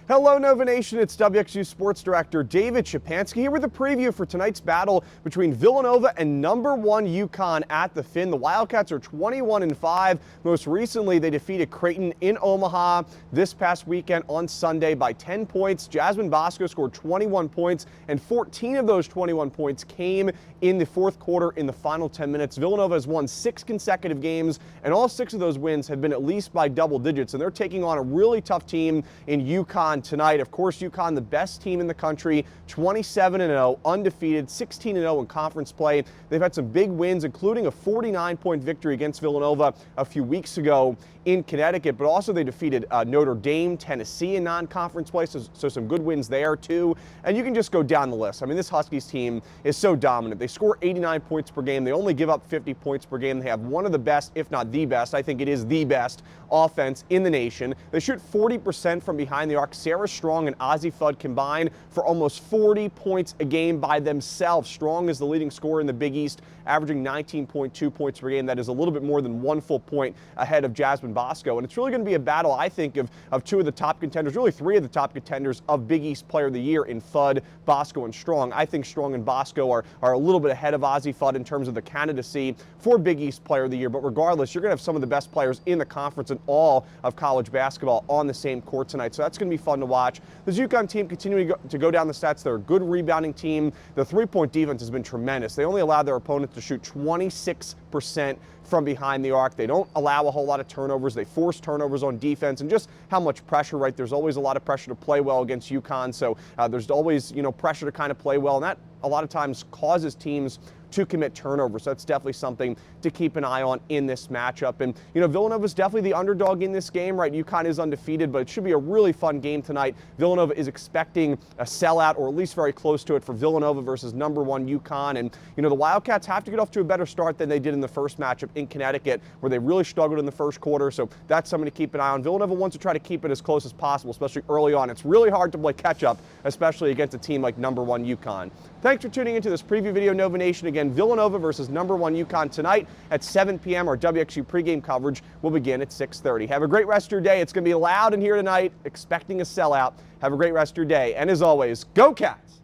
Hello Nova Nation, it's WXVU Sports Director David Szczepanski here with a preview for tonight's battle between Villanova and number 1 UConn at the Finn. The Wildcats are 21-5. Most recently, they defeated Creighton in Omaha this past weekend on Sunday by 10 points. Jasmine Bosco scored 21 points, and 14 of those 21 points came in the fourth quarter in the final 10 minutes. Villanova has won 6 consecutive games, and all 6 of those wins have been at least by double digits, and they're taking on a really tough team in UConn tonight. Of course, UConn, the best team in the country, 27-0, undefeated, 16-0 in conference play. They've had some big wins, including a 49-point victory against Villanova a few weeks ago in Connecticut, but also they defeated Notre Dame, Tennessee in non-conference play, so some good wins there too. And you can just go down the list. I mean, this Huskies team is so dominant. They score 89 points per game. They only give up 50 points per game. They have one of the best, if not the best, I think it is the best offense in the nation. They shoot 40% from behind the arc. Sarah Strong and Ozzie Fudd combined for almost 40 points a game by themselves. Strong is the leading scorer in the Big East, averaging 19.2 points per game. That is a little bit more than 1 full point ahead of Jasmine Bosco. And it's really going to be a battle, I think, of 2 of the top contenders, really 3 of the top contenders of Big East Player of the Year in Fudd, Bosco, and Strong. I think Strong and Bosco are a little bit ahead of Ozzie Fudd in terms of the candidacy for Big East Player of the Year. But regardless, you're going to have some of the best players in the conference and all of college basketball on the same court tonight. So that's going to be fun to watch. This UConn team continuing to go down the stats. They're a good rebounding team. The three-point defense has been tremendous. They only allow their opponents to shoot 26% from behind the arc. They don't allow a whole lot of turnovers. They force turnovers on defense, and just how much pressure, right? There's always a lot of pressure to play well against UConn, so there's always, pressure to kind of play well, and that a lot of times causes teams to commit turnovers. So that's definitely something to keep an eye on in this matchup. And, Villanova is definitely the underdog in this game, right? UConn is undefeated, but it should be a really fun game tonight. Villanova is expecting a sellout, or at least very close to it, for Villanova versus number 1 UConn. And, the Wildcats have to get off to a better start than they did in the first matchup in Connecticut, where they really struggled in the first quarter. So that's something to keep an eye on. Villanova wants to try to keep it as close as possible, especially early on. It's really hard to play catch-up, especially against a team like number 1 UConn. Thanks for tuning into this preview video, Nova Nation. Again, Villanova versus number 1 UConn tonight at 7 p.m. Our WXVU pregame coverage will begin at 6:30. Have a great rest of your day. It's going to be loud in here tonight, expecting a sellout. Have a great rest of your day. And as always, go Cats!